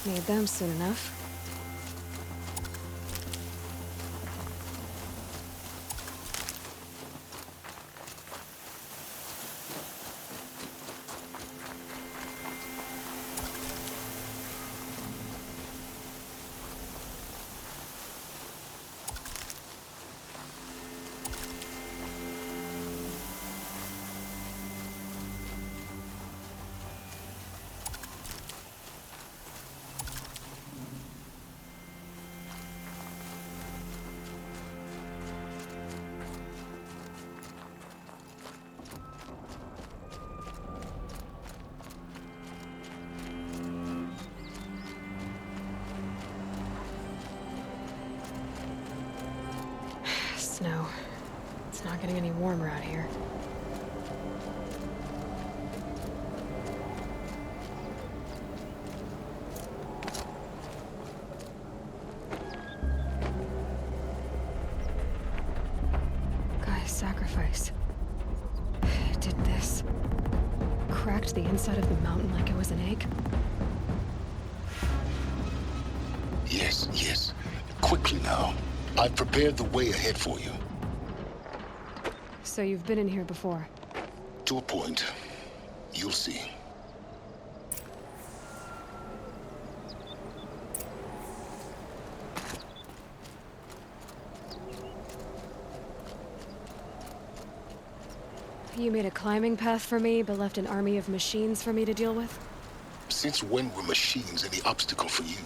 Need them soon enough. Snow. It's not getting any warmer out here. Guy's sacrifice. It did this. Cracked the inside of the mountain like it was an egg. Yes, yes. Quickly now. I've prepared the way ahead for you. So you've been in here before? To a point. You'll see. You made a climbing path for me, but left an army of machines for me to deal with? Since when were machines any obstacle for you?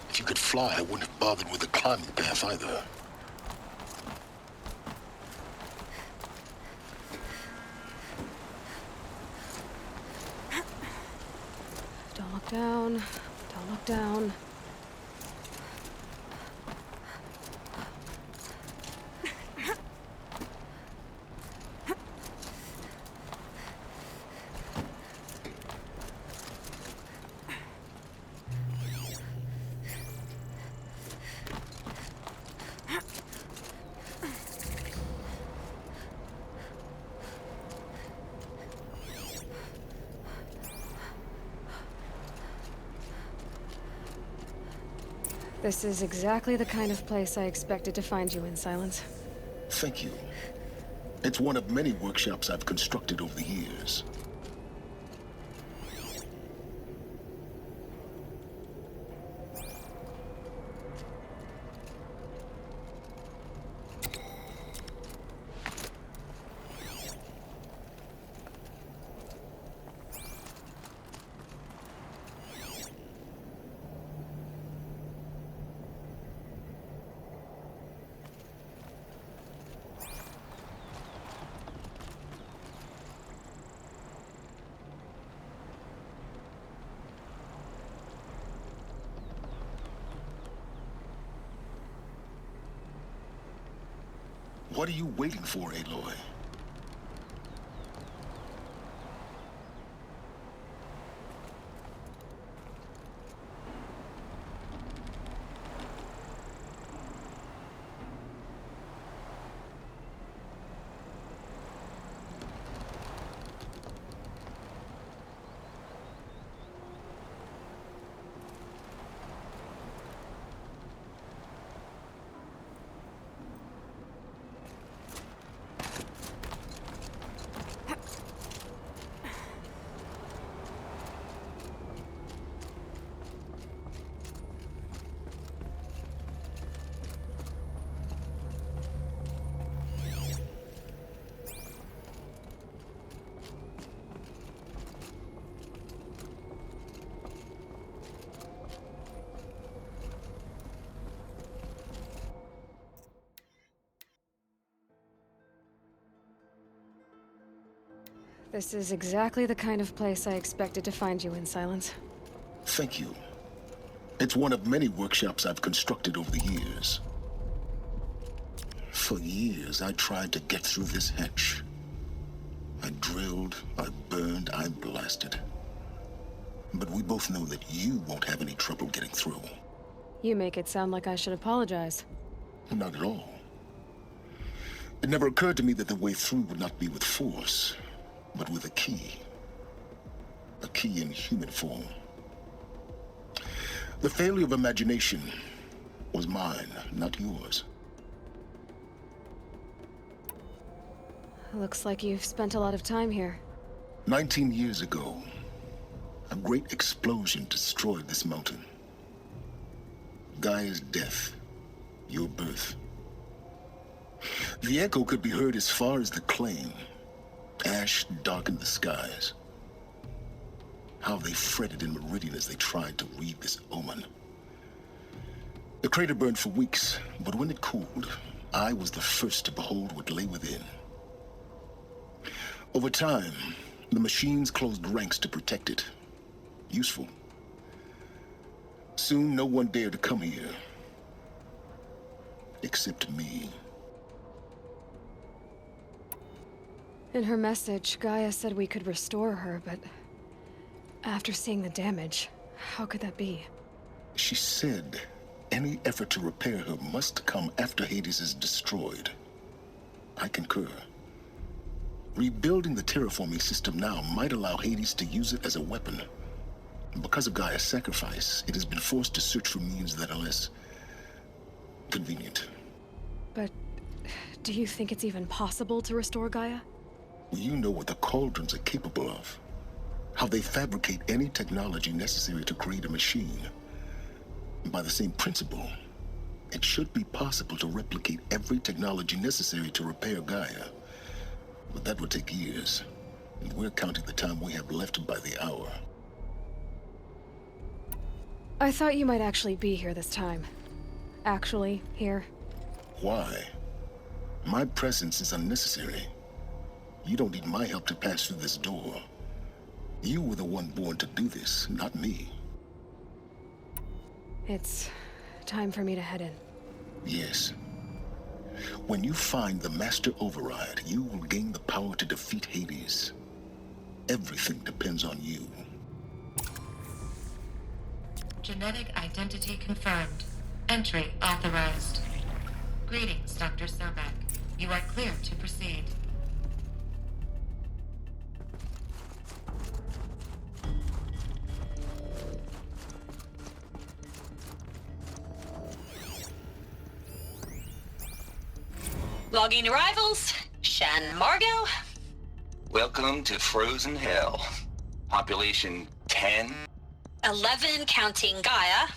If you could fly, I wouldn't have bothered with a climbing path either. Don't look down. Don't look down. This is exactly the kind of place I expected to find you in, Silence. Thank you. It's one of many workshops I've constructed over the years. What are you waiting for, Aloy? This is exactly the kind of place I expected to find you in, Silence. Thank you. It's one of many workshops I've constructed over the years. For years, I tried to get through this hatch. I drilled, I burned, I blasted. But we both know that you won't have any trouble getting through. You make it sound like I should apologize. Not at all. It never occurred to me that the way through would not be with force, but with a key. A key in human form. The failure of imagination was mine, not yours. Looks like you've spent a lot of time here. 19 years ago, a great explosion destroyed this mountain. Gaia's death, your birth. The echo could be heard as far as the claim. Ash darkened the skies. How they fretted in Meridian as they tried to read this omen. The crater burned for weeks, but when it cooled, I was the first to behold what lay within. Over time, the machines closed ranks to protect it. Useful. Soon, no one dared to come here. Except me. In her message, Gaia said we could restore her, but after seeing the damage, how could that be? She said any effort to repair her must come after Hades is destroyed. I concur. Rebuilding the terraforming system now might allow Hades to use it as a weapon. Because of Gaia's sacrifice, it has been forced to search for means that are less convenient. But do you think it's even possible to restore Gaia? You know what the Cauldrons are capable of. How they fabricate any technology necessary to create a machine. By the same principle, it should be possible to replicate every technology necessary to repair Gaia. But that would take years, and we're counting the time we have left by the hour. I thought you might actually be here this time. Actually, here. Why? My presence is unnecessary. You don't need my help to pass through this door. You were the one born to do this, not me. It's time for me to head in. Yes. When you find the Master Override, you will gain the power to defeat Hades. Everything depends on you. Genetic identity confirmed. Entry authorized. Greetings, Dr. Sobek. You are clear to proceed. Logging arrivals. Shan Margot. Welcome to Frozen Hell. Population 10. 11 counting Gaia.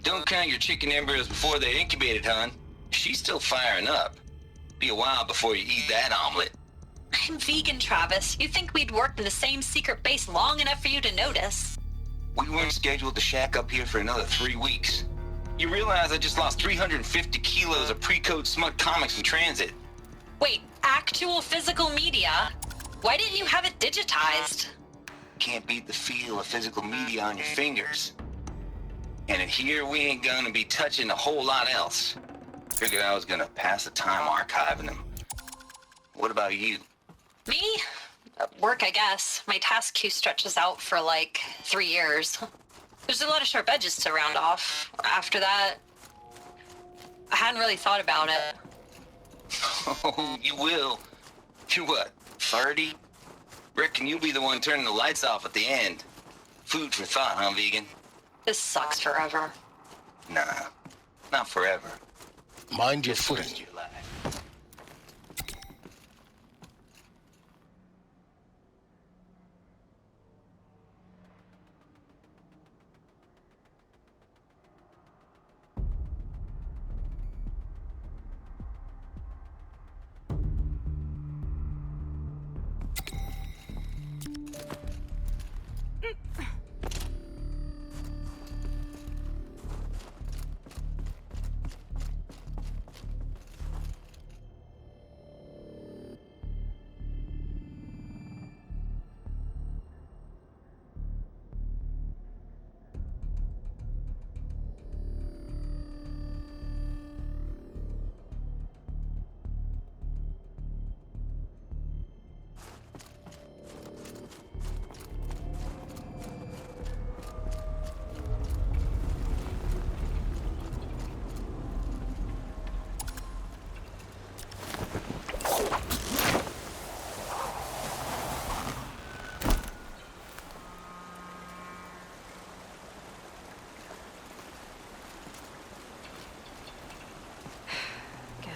Don't count your chicken embryos before they're incubated, hon. She's still firing up. Be a while before you eat that omelet. I'm vegan, Travis. You'd think we'd worked in the same secret base long enough for you to notice. We weren't scheduled to shack up here for another 3 weeks. You realize I just lost 350 kilos of pre-code smut comics in transit. Wait, actual physical media? Why didn't you have it digitized? Can't beat the feel of physical media on your fingers. And in here, we ain't gonna be touching a whole lot else. Figured I was gonna pass the time archiving them. What about you? Me? Work, I guess. My task queue stretches out for like 3 years. There's a lot of sharp edges to round off. After that, I hadn't really thought about it. Oh, you will. You're what, 30? Reckon you'll be the one turning the lights off at the end. Food for thought, huh, vegan? This sucks forever. Nah, not forever. Mind your Just footing. first your life.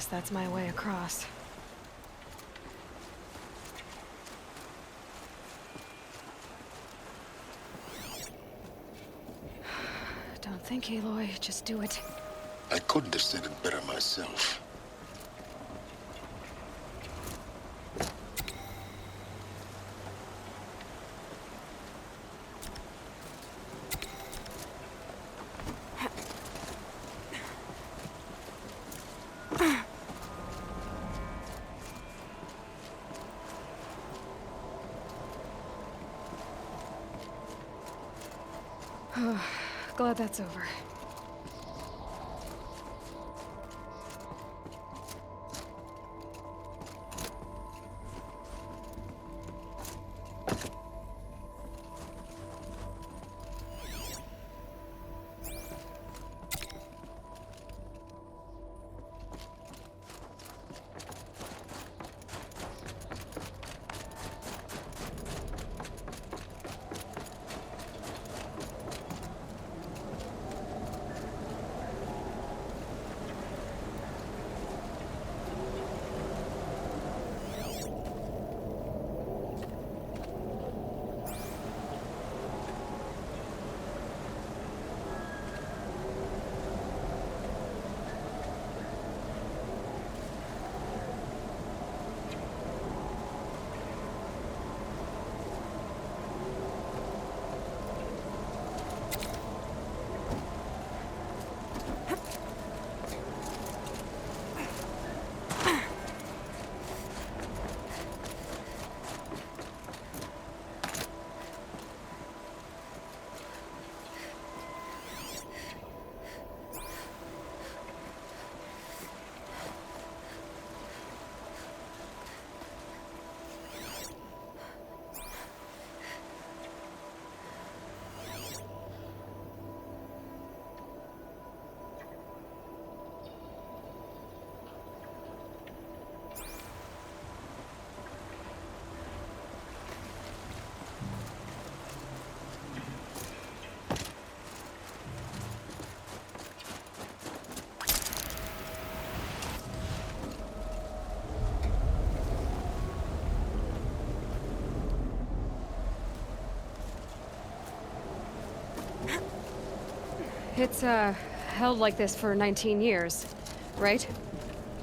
that's my way across. Don't think, Aloy. Just do it. I couldn't have said it better myself. Glad that's over. It's, held like this for 19 years, right?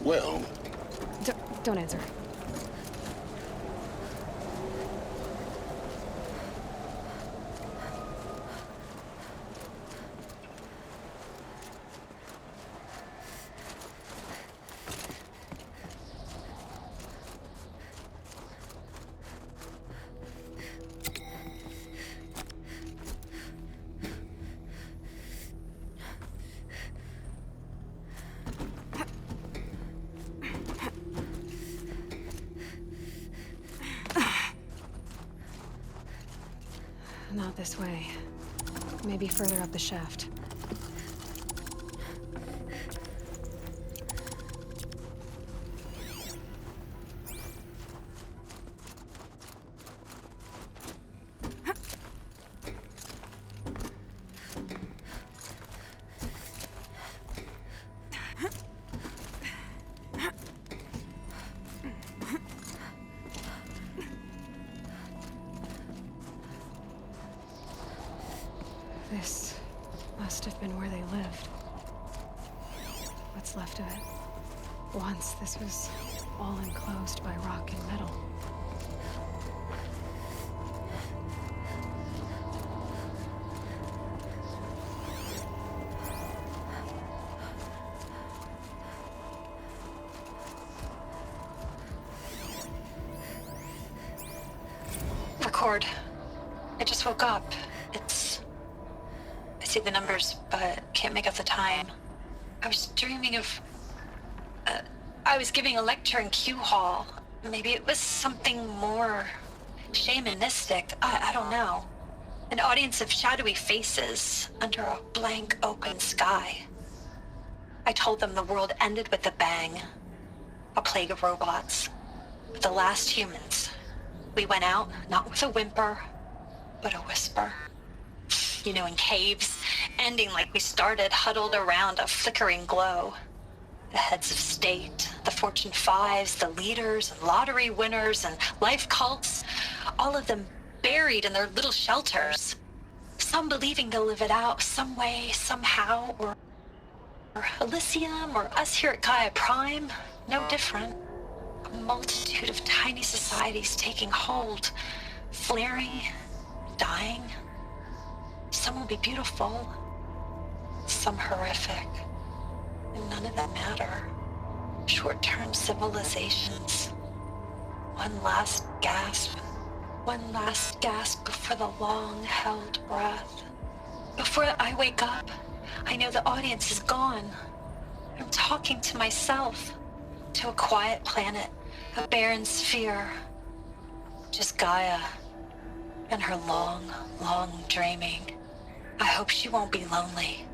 Well, Don't answer. Not this way. Maybe further up the shaft. This must have been where they lived. What's left of it. Once, this was all enclosed by rock and metal. Record. I just woke up. I see the numbers, but can't make out the time. I was dreaming of... I was giving a lecture in Q Hall. Maybe it was something more shamanistic. I don't know. An audience of shadowy faces under a blank open sky. I told them the world ended with a bang. A plague of robots. The last humans. We went out, not with a whimper, but a whisper. You know, in caves, ending like we started, huddled around a flickering glow. The heads of state, Fortune 5s, the leaders and lottery winners and life cults, all of them buried in their little shelters. Some believing they'll live it out some way, somehow, or Elysium, or us here at Gaia Prime, no different. A multitude of tiny societies taking hold, flaring, dying. Some will be beautiful, some horrific, and none of them matter. Short-term civilizations. One last gasp before the long-held breath. Before I wake up, I know the audience is gone. I'm talking to myself, to a quiet planet, a barren sphere. Just Gaia and her long, long dreaming. I hope she won't be lonely.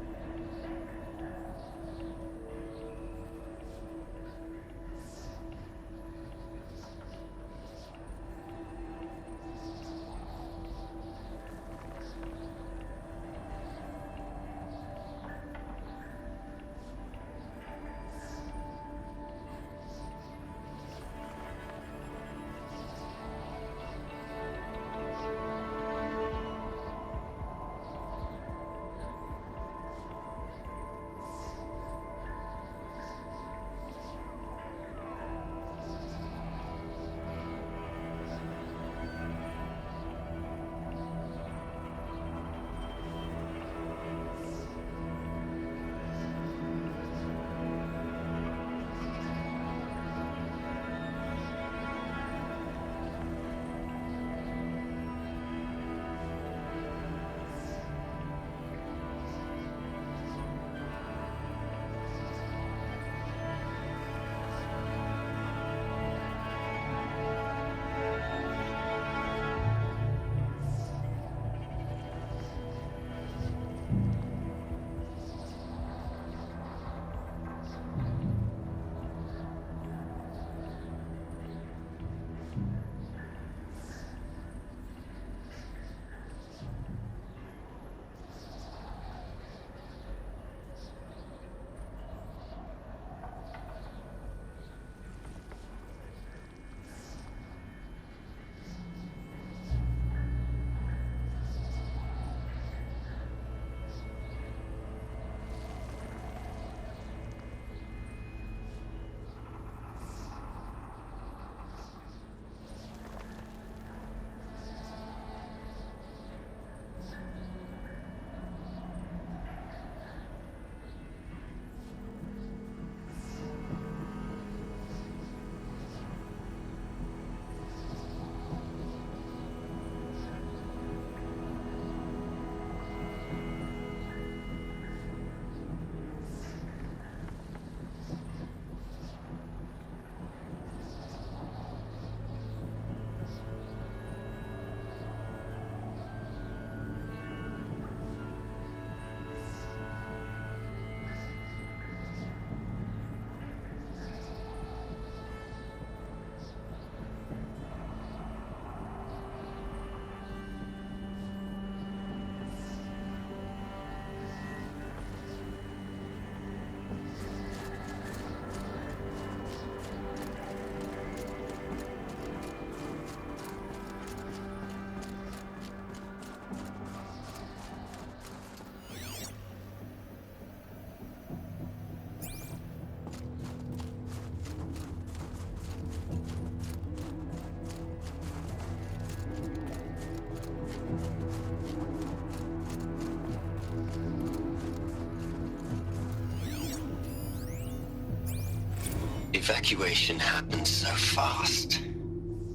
Evacuation happened so fast.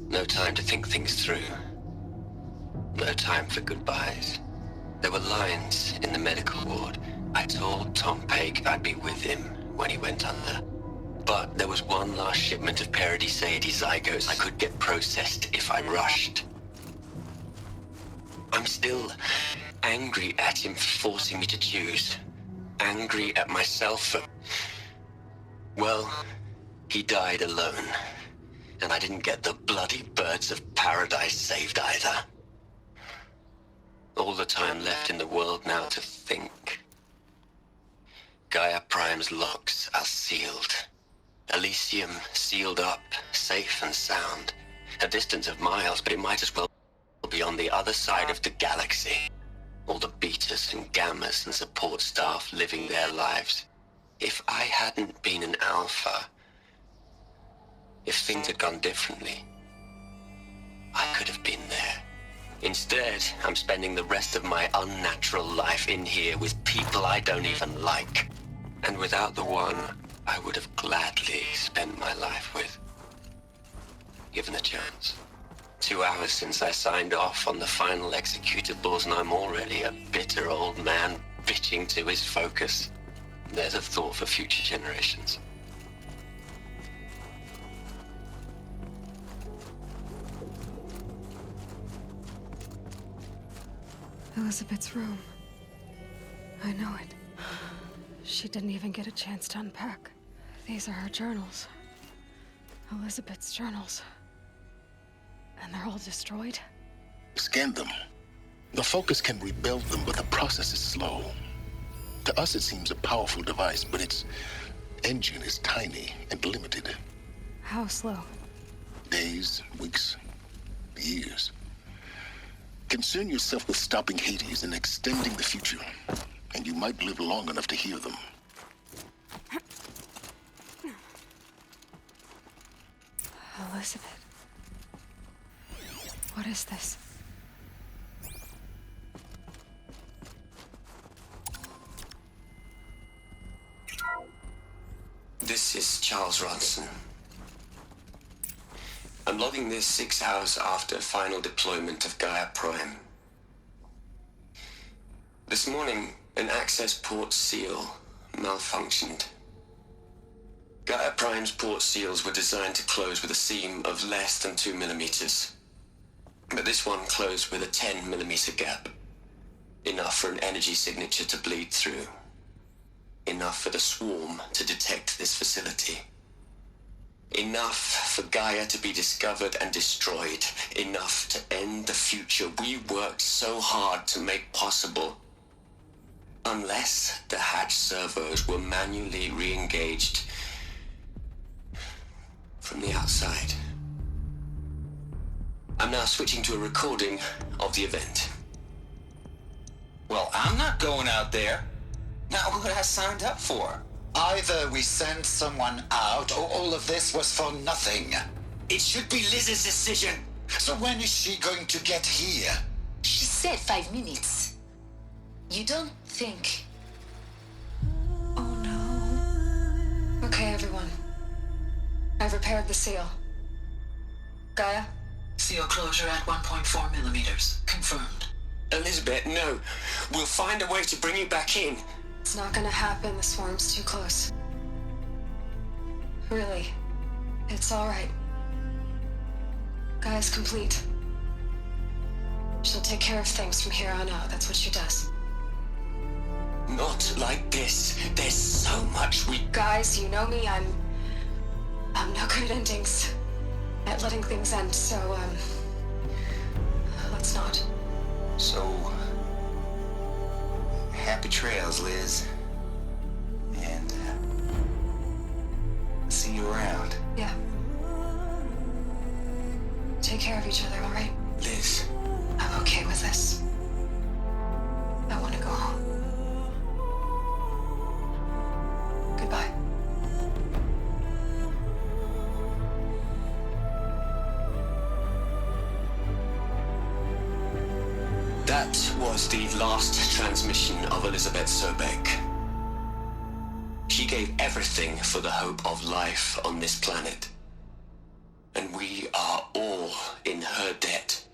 No time to think things through. No time for goodbyes. There were lines in the medical ward. I told Tom Pake I'd be with him when he went under. But there was one last shipment of Paradiseidae zygotes I could get processed if I rushed. I'm still angry at him for forcing me to choose. Angry at myself for... Well, he died alone. And I didn't get the bloody birds of paradise saved either. All the time left in the world now to think. Gaia Prime's locks are sealed. Elysium sealed up, safe and sound. A distance of miles, but it might as well be on the other side of the galaxy. All the betas and gammas and support staff living their lives. If I hadn't been an alpha, if things had gone differently, I could have been there. Instead, I'm spending the rest of my unnatural life in here with people I don't even like. And without the one I would have gladly spent my life with. Given a chance. 2 hours since I signed off on the final executables, and I'm already a bitter old man bitching to his focus. There's a thought for future generations. Elizabeth's room. I know it. She didn't even get a chance to unpack. These are her journals. Elizabeth's journals. And they're all destroyed? Scan them. The Focus can rebuild them, but the process is slow. To us, it seems a powerful device, but its engine is tiny and limited. How slow? Days, weeks, years. Concern yourself with stopping Hades and extending the future, and you might live long enough to hear them. Elizabeth. What is this? This is Charles Ronson. I'm logging this 6 hours after final deployment of Gaia Prime. This morning, an access port seal malfunctioned. Gaia Prime's port seals were designed to close with a seam of less than 2 millimeters. But this one closed with a 10 millimeter gap. Enough for an energy signature to bleed through. Enough for the swarm to detect this facility. Enough for Gaia to be discovered and destroyed. Enough to end the future we worked so hard to make possible. Unless the hatch servos were manually re-engaged from the outside. I'm now switching to a recording of the event. Well, I'm not going out there. Not what I signed up for. Either we send someone out, or all of this was for nothing. It should be Liz's decision. So when is she going to get here? She said 5 minutes. You don't think... Oh no. Okay, everyone. I've repaired the seal. Gaia? Seal closure at 1.4 millimeters. Confirmed. Elizabeth, no. We'll find a way to bring you back in. It's not gonna happen. The swarm's too close. Really. It's alright. Gaia's complete. She'll take care of things from here on out. That's what she does. Not like this. There's so much we... Guys, you know me. I'm no good at endings. At letting things end, so, let's not. So, happy trails, Liz. And, see you around. Yeah. Take care of each other, alright? Liz. I'm okay with this. I want to go home. Goodbye. That was the last transmission of Elizabeth Sobek. She gave everything for the hope of life on this planet. And we are all in her debt.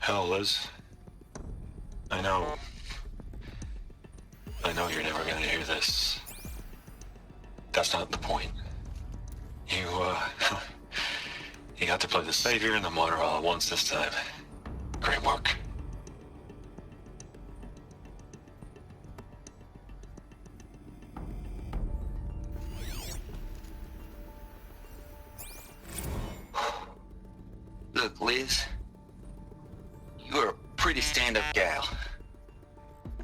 Hell, Liz. I know you're never gonna hear this. That's not the point. You, you got to play the savior and the martyr all at once this time. Great work. Look, Liz, you're a pretty stand-up gal.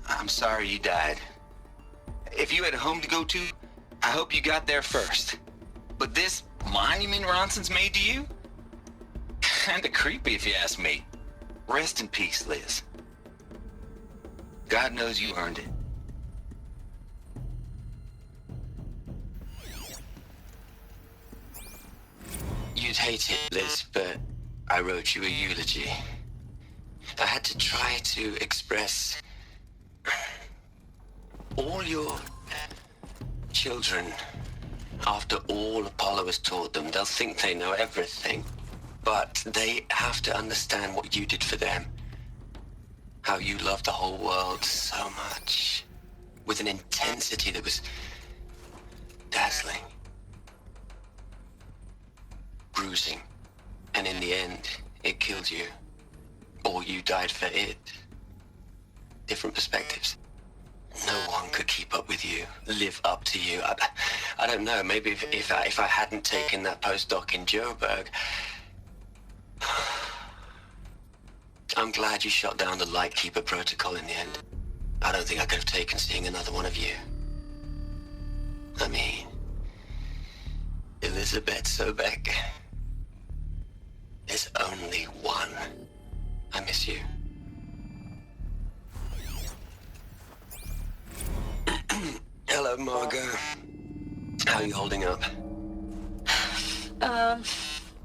I'm sorry you died. If you had a home to go to, I hope you got there first. But this monument Ronson's made to you? Kinda creepy if you ask me. Rest in peace, Liz. God knows you earned it. You'd hate it, Liz, but I wrote you a eulogy. I had to try to express all your children. After all Apollo has taught them, they'll think they know everything. But they have to understand what you did for them. How you loved the whole world so much. With an intensity that was dazzling. Bruising. And in the end, it killed you. Or you died for it. Different perspectives. No one could keep up with you, live up to you. I don't know, maybe if I hadn't taken that postdoc in Joburg. I'm glad you shot down the Lightkeeper protocol in the end. I don't think I could have taken seeing another one of you. I mean, Elizabeth Sobek. There's only one. I miss you. Hello, Margot. How are you holding up?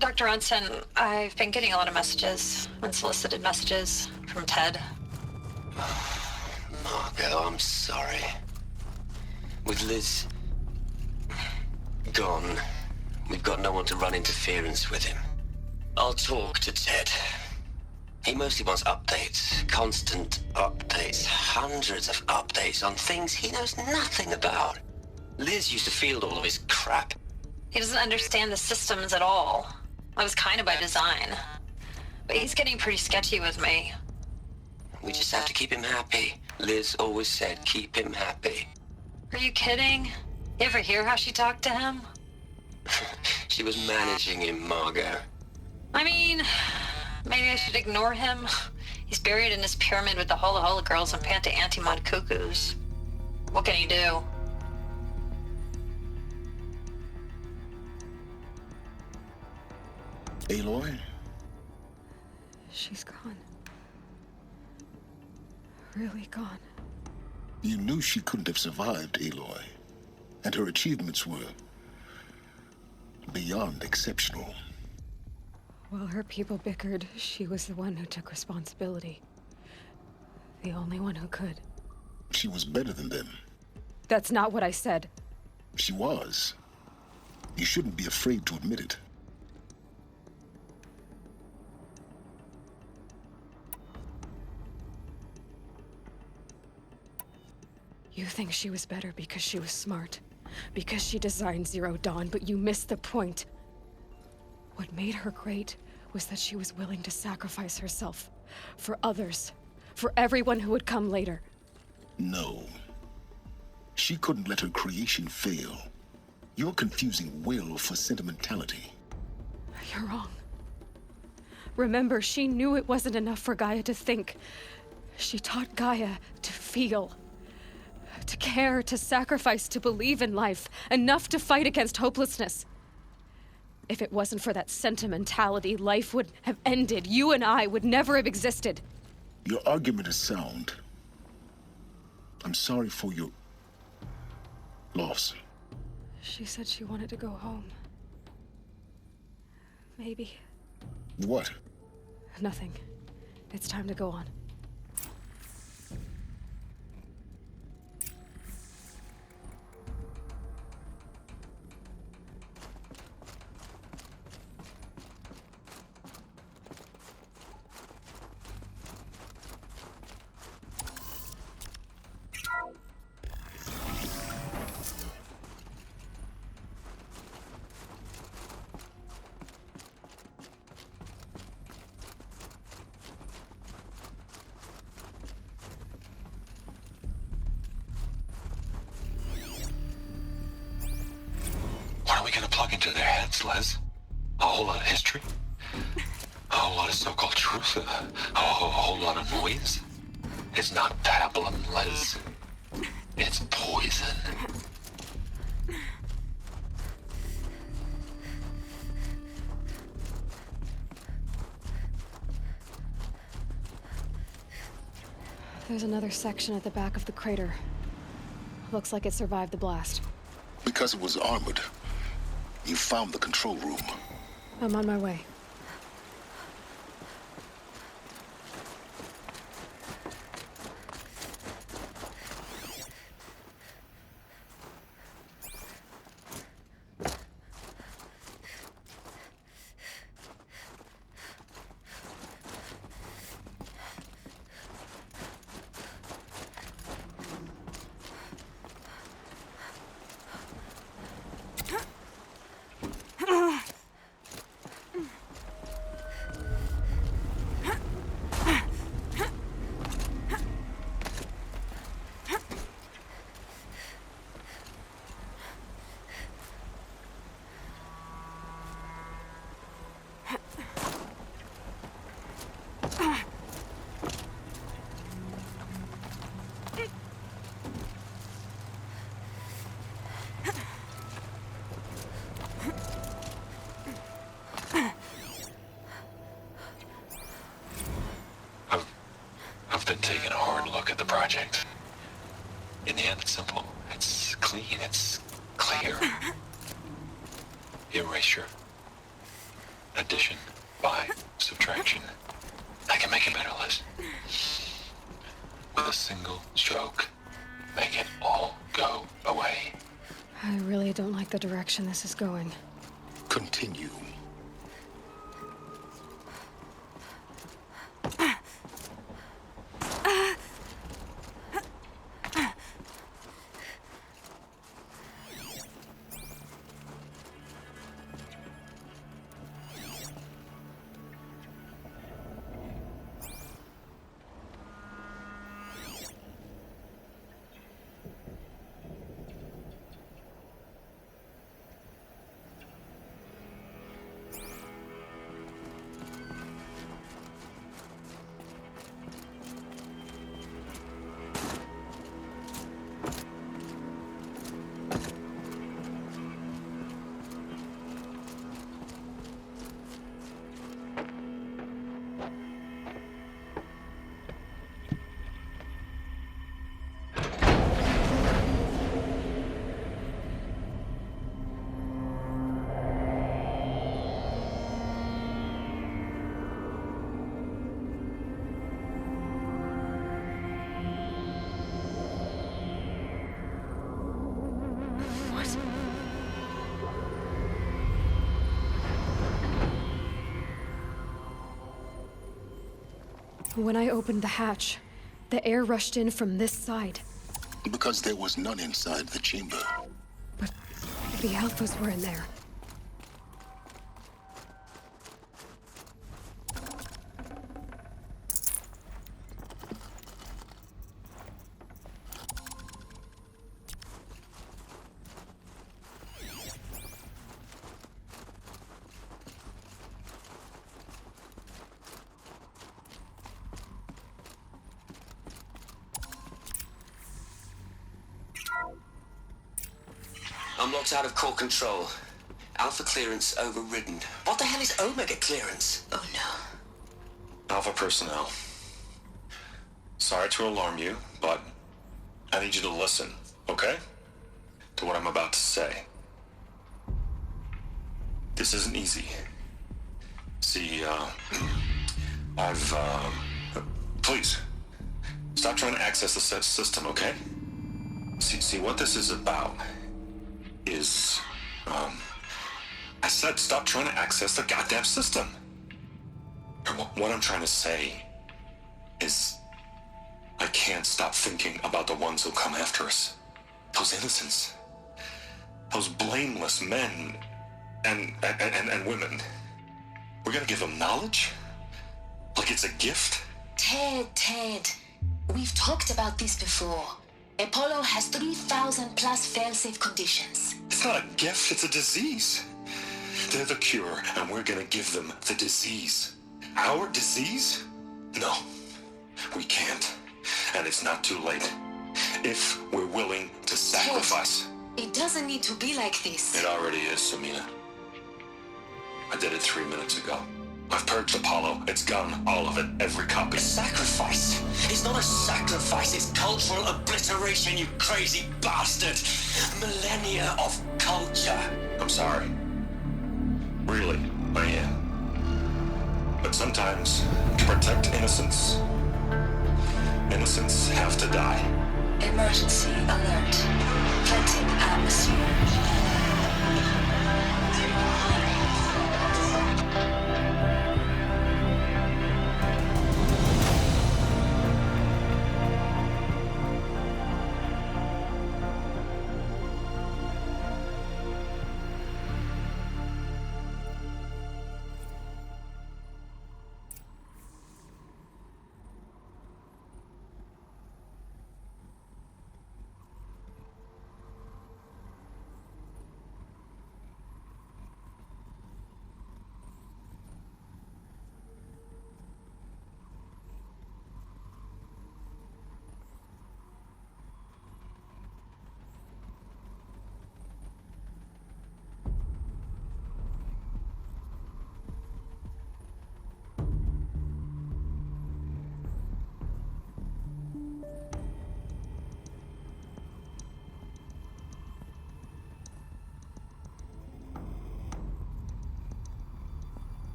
Dr. Ronson, I've been getting a lot of messages, unsolicited messages from Ted. Margot, I'm sorry. With Liz gone, we've got no one to run interference with him. I'll talk to Ted. He mostly wants updates, constant updates, hundreds of updates on things he knows nothing about. Liz used to field all of his crap. He doesn't understand the systems at all. That was kind of by design. But he's getting pretty sketchy with me. We just have to keep him happy. Liz always said keep him happy. Are you kidding? You ever hear how she talked to him? She was managing him, Margot. I mean, maybe I should ignore him. He's buried in his pyramid with the Hula Hula girls and Panta Antimod cuckoos. What can he do? Aloy? She's gone. Really gone. You knew she couldn't have survived, Aloy. And her achievements were beyond exceptional. While her people bickered, she was the one who took responsibility. The only one who could. She was better than them. That's not what I said. She was. You shouldn't be afraid to admit it. You think she was better because she was smart, because she designed Zero Dawn, but you missed the point. What made her great was that she was willing to sacrifice herself for others, for everyone who would come later. No. She couldn't let her creation fail. You're confusing will for sentimentality. You're wrong. Remember, she knew it wasn't enough for Gaia to think. She taught Gaia to feel. To care, to sacrifice, to believe in life, enough to fight against hopelessness. If it wasn't for that sentimentality, life would have ended. You and I would never have existed. Your argument is sound. I'm sorry for your loss. She said she wanted to go home. Maybe. What? Nothing. It's time to go on. we gonna plug into their heads, Les? A whole lot of history? A whole lot of so-called truth? A whole lot of noise? It's not pablum, Les. It's poison. There's another section at the back of the crater. Looks like it survived the blast. Because it was armored, you found the control room. I'm on my way. I've been taking a hard look at the project. In the end, it's simple. It's clean. It's clear. Erasure. Addition. By. Subtraction. I can make it better, Liz. With a single stroke. Make it all go away. I really don't like the direction this is going. Continue. When I opened the hatch, the air rushed in from this side. Because there was none inside the chamber. But the Alphas were in there. I'm locked out of core control. Alpha clearance overridden. What the hell is Omega clearance? Oh no. Alpha personnel. Sorry to alarm you, but I need you to listen, okay? To what I'm about to say. This isn't easy. See, please, stop trying to access the system, okay? See, what this is about is, I said stop trying to access the goddamn system. And what I'm trying to say is, I can't stop thinking about the ones who come after us. Those innocents. Those blameless men and women. We're gonna give them knowledge? Like it's a gift? Ted, we've talked about this before. Apollo has 3,000 plus fail-safe conditions. It's not a gift, it's a disease. They're the cure, and we're gonna give them the disease. Our disease? No, we can't. And it's not too late. If we're willing to sacrifice. It doesn't need to be like this. It already is, Samina. I did it 3 minutes ago. I've purged Apollo. It's gone. All of it. Every copy. Sacrifice? It's not a sacrifice, it's cultural obliteration, you crazy bastard! Millennia of culture! I'm sorry. Really, I am. But sometimes, to protect innocence, innocents have to die. Emergency alert. Planting atmosphere.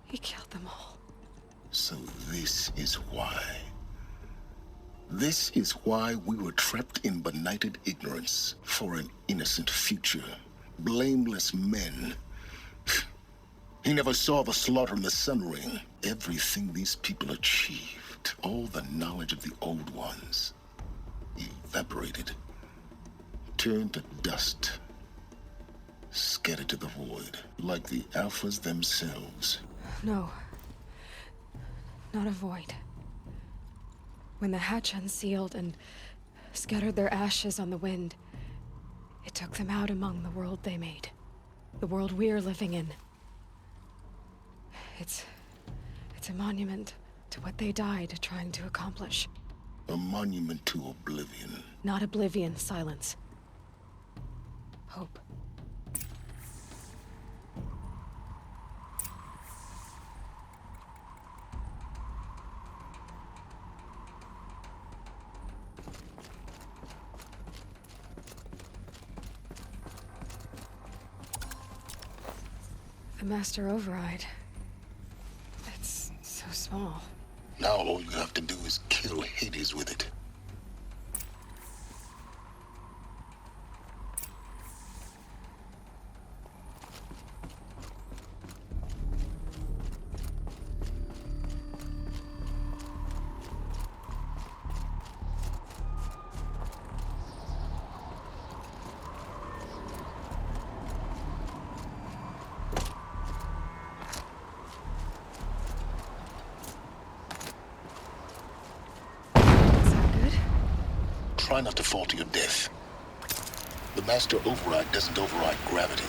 He killed them all. So this is why. This is why we were trapped in benighted ignorance for an innocent future. Blameless men. He never saw the slaughter in the Sun Ring. Everything these people achieved, all the knowledge of the old ones, evaporated, turned to dust, scattered to the void, like the Alphas themselves. No. Not a void. When the hatch unsealed and scattered their ashes on the wind, it took them out among the world they made. The world we're living in. It's a monument to what they died trying to accomplish. A monument to oblivion. Not oblivion, silence. Hope. The Master Override. It's so small. Now all you have to do is kill Hades with it. try not to fall to your death. The master override doesn't override gravity.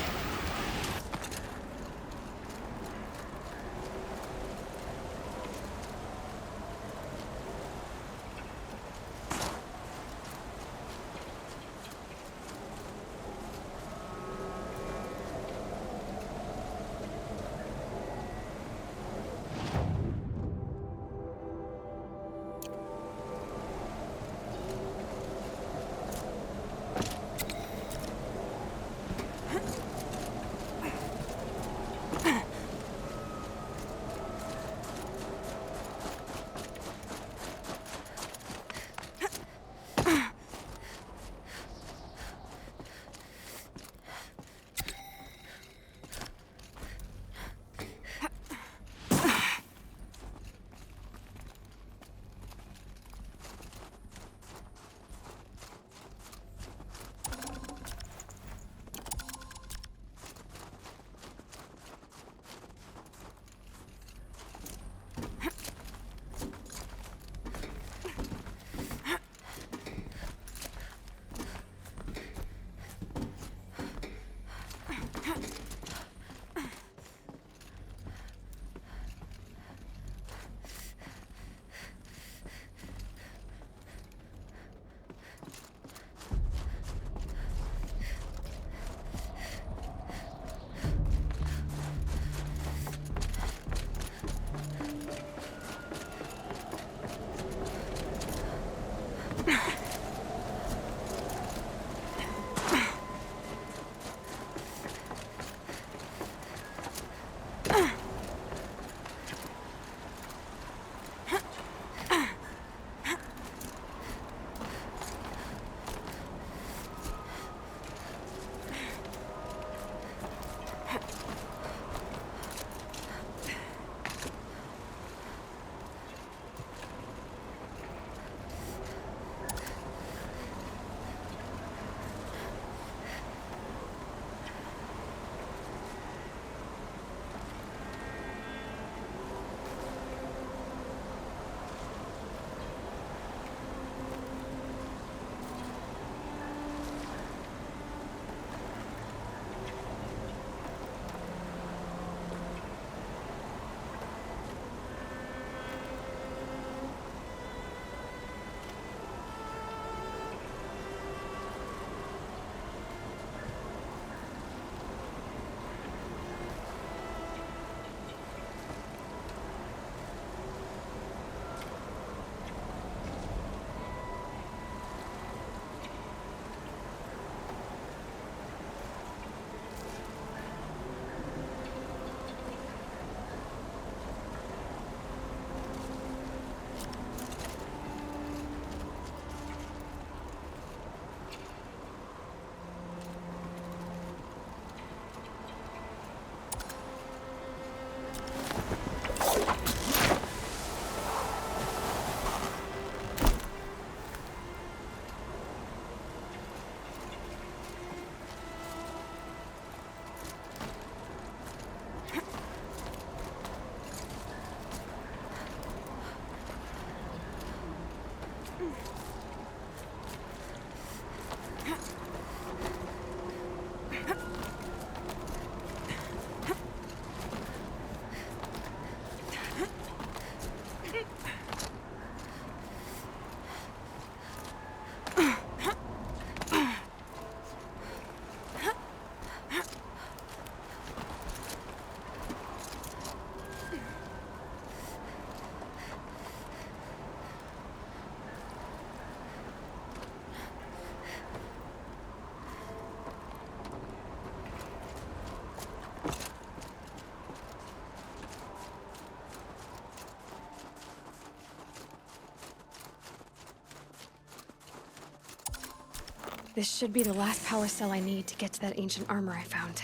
This should be the last power cell I need to get to that ancient armor I found.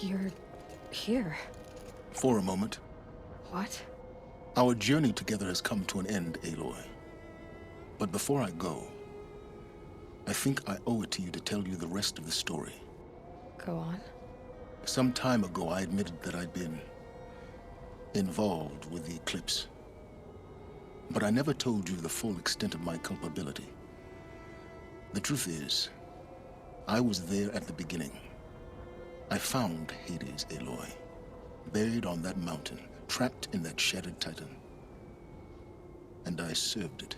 You're here. For a moment. What? Our journey together has come to an end, Aloy. But before I go, I think I owe it to you to tell you the rest of the story. Go on. Some time ago, I admitted that I'd been involved with the Eclipse. But I never told you the full extent of my culpability. The truth is, I was there at the beginning. I found Hades, Aloy, buried on that mountain, trapped in that shattered titan. And I served it.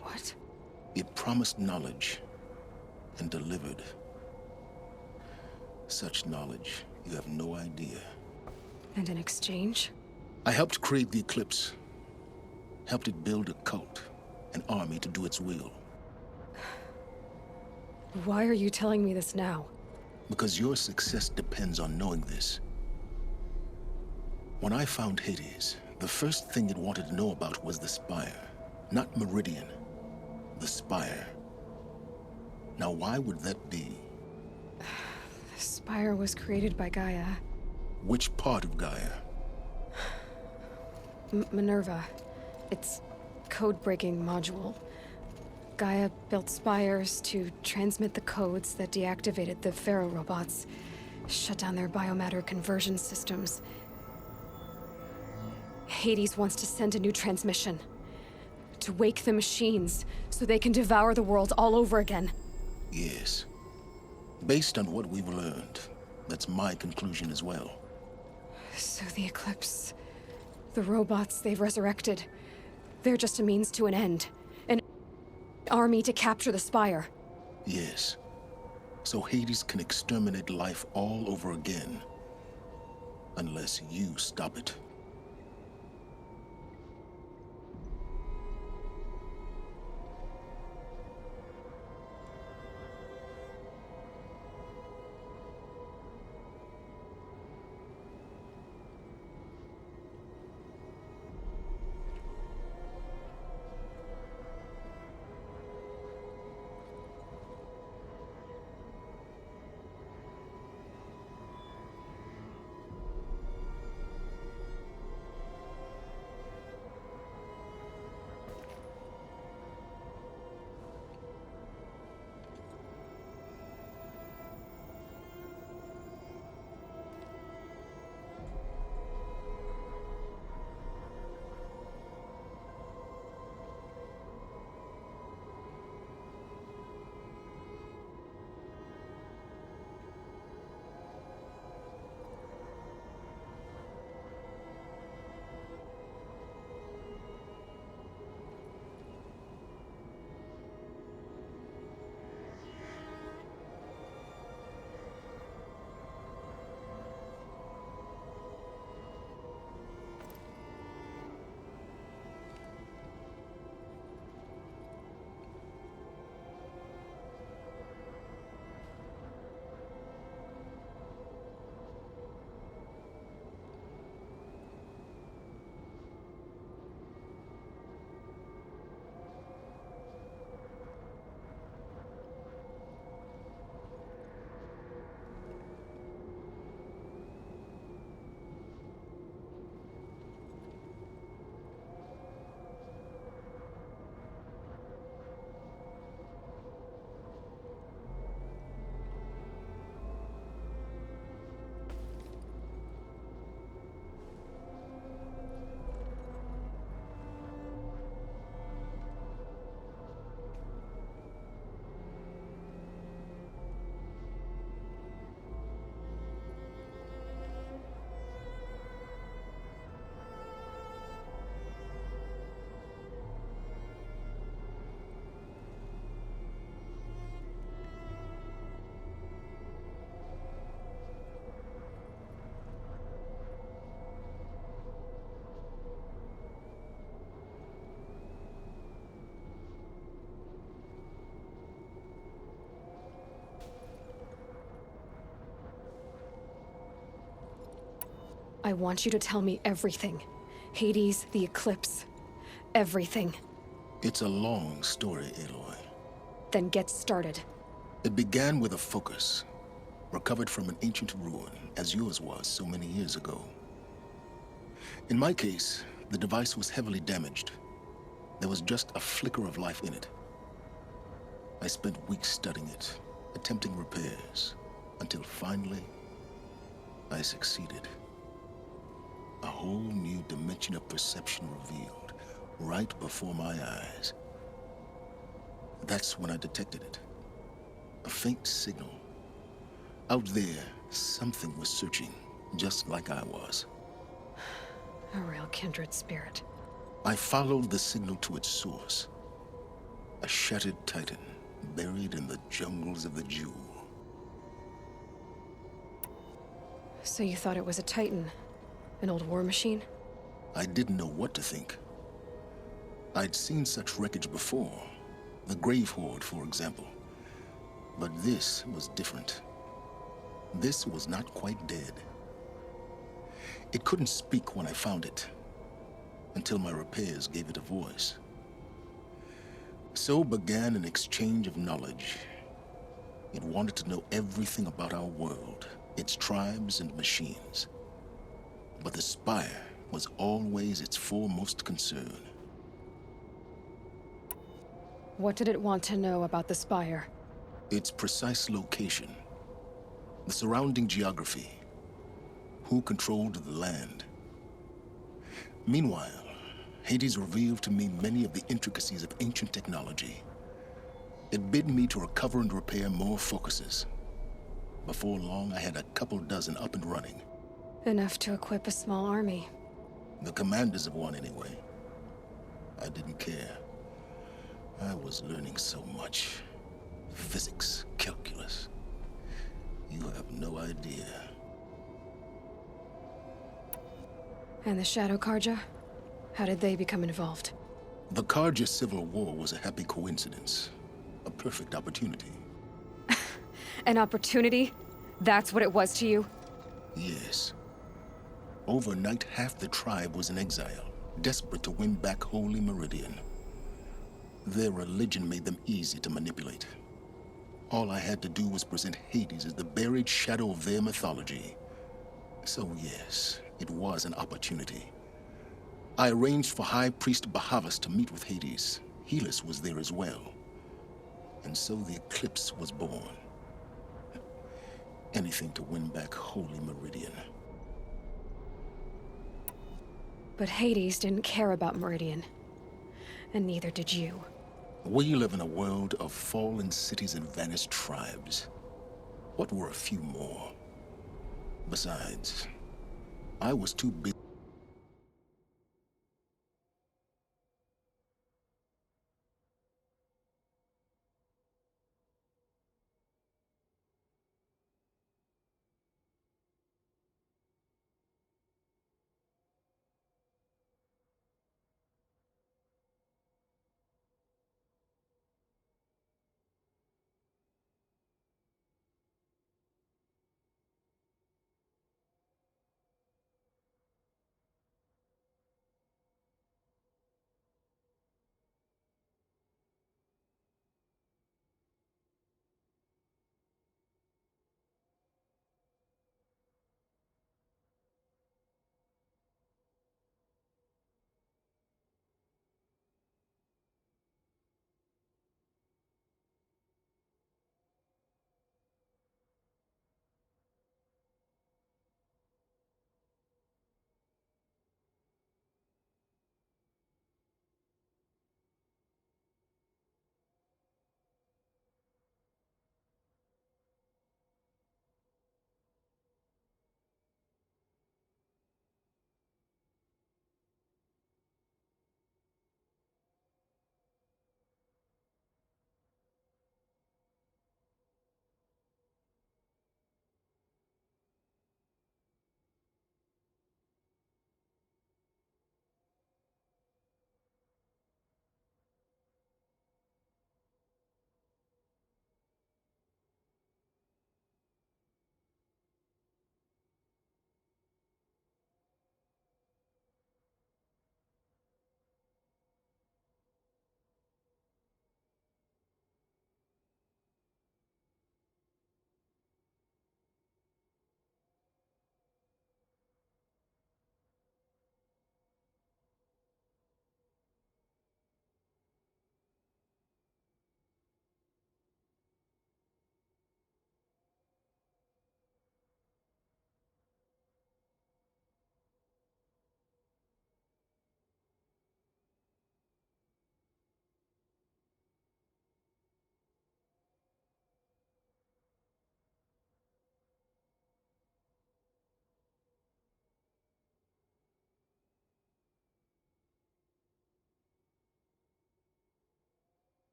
What? It promised knowledge and delivered. Such knowledge, you have no idea. And in exchange? I helped create the Eclipse. Helped it build a cult, an army to do its will. Why are you telling me this now? Because your success depends on knowing this. When I found Hades, the first thing it wanted to know about was the Spire. Not Meridian. The Spire. Now, why would that be? The Spire was created by Gaia. Which part of Gaia? Minerva. Its code-breaking module. Gaia built spires to transmit the codes that deactivated the Pharaoh robots, shut down their biomatter conversion systems. Hades wants to send a new transmission. To wake the machines, so they can devour the world all over again. Yes. Based on what we've learned, that's my conclusion as well. So the Eclipse, the robots they've resurrected, they're just a means to an end. An army to capture the Spire. Yes. So Hades can exterminate life all over again. Unless you stop it. I want you to tell me everything. Hades, the Eclipse, everything. It's a long story, Aloy. Then get started. It began with a focus. recovered from an ancient ruin, as yours was so many years ago. In my case, the device was heavily damaged. There was just a flicker of life in it. I spent weeks studying it, attempting repairs, until finally, I succeeded. A whole new dimension of perception revealed, right before my eyes. That's when I detected it. A faint signal. Out there, something was searching, just like I was. A real kindred spirit. I followed the signal to its source. A shattered titan, buried in the jungles of the Jewel. So you thought it was a Titan? An old war machine? I didn't know what to think. I'd seen such wreckage before. The Grave Horde, for example. But this was different. This was not quite dead. It couldn't speak when I found it, until my repairs gave it a voice. So began an exchange of knowledge. It wanted to know everything about our world, its tribes and machines. But the Spire was always its foremost concern. What did it want to know about the Spire? Its precise location, the surrounding geography, who controlled the land. Meanwhile, Hades revealed to me many of the intricacies of ancient technology. It bid me to recover and repair more focuses. Before long, I had a couple dozen up and running. Enough to equip a small army. The commanders of one, anyway. I didn't care. I was learning so much. Physics, calculus. You have no idea. And the Shadow Carja? How did they become involved? The Carja Civil War was a happy coincidence. A perfect opportunity. An opportunity? That's what it was to you? Yes. Overnight, half the tribe was in exile, desperate to win back Holy Meridian. Their religion made them easy to manipulate. All I had to do was present Hades as the buried shadow of their mythology. So yes, it was an opportunity. I arranged for High Priest Bahavas to meet with Hades. Helis was there as well. And so the Eclipse was born. Anything to win back Holy Meridian. But Hades didn't care about Meridian. And neither did you. We live in a world of fallen cities and vanished tribes. What were a few more? Besides, I was too busy.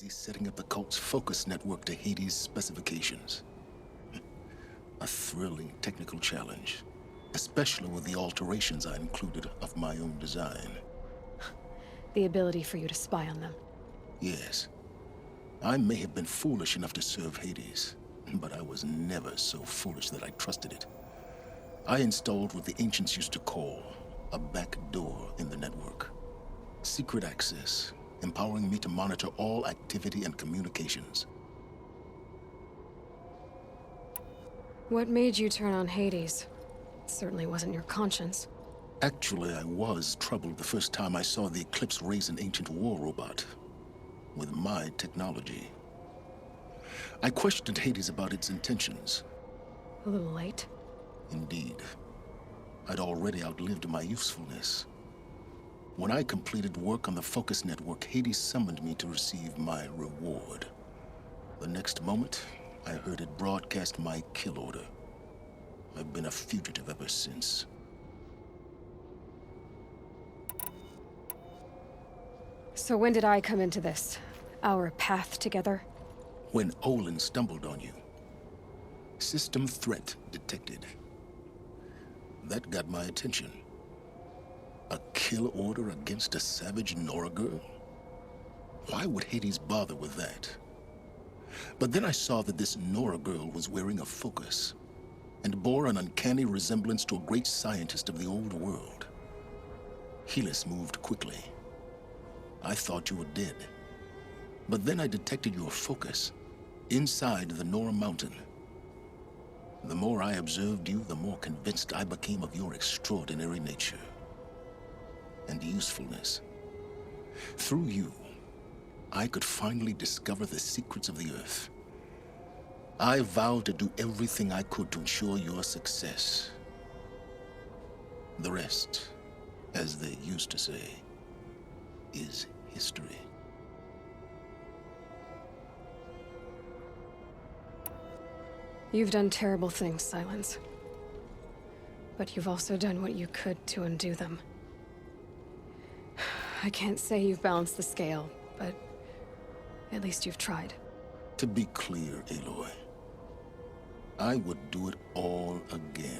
busy setting up the cult's focus network to Hades' specifications. A thrilling technical challenge, especially with the alterations I included of my own design. The ability for you to spy on them. Yes. I may have been foolish enough to serve Hades, but I was never so foolish that I trusted it. I installed what the ancients used to call a back door in the network. Secret access, empowering me to monitor all activity and communications. What made you turn on Hades? It certainly wasn't your conscience. Actually, I was troubled the first time I saw the Eclipse raise an ancient war robot with my technology. I questioned Hades about its intentions. A little late. Indeed. I'd already outlived my usefulness. When I completed work on the Focus Network, Hades summoned me to receive my reward. The next moment, I heard it broadcast my kill order. I've been a fugitive ever since. So when did I come into this? Our path together? When Olin stumbled on you. System threat detected. That got my attention. A kill order against a savage Nora girl? Why would Hades bother with that? But then I saw that this Nora girl was wearing a focus, and bore an uncanny resemblance to a great scientist of the old world. Helis moved quickly. I thought you were dead. But then I detected your focus, inside the Nora Mountain. The more I observed you, the more convinced I became of your extraordinary nature and usefulness. Through you, I could finally discover the secrets of the Earth. I vowed to do everything I could to ensure your success. The rest, as they used to say, is history. You've done terrible things, Silence. But you've also done what you could to undo them. I can't say you've balanced the scale, but at least you've tried. To be clear, Aloy, I would do it all again.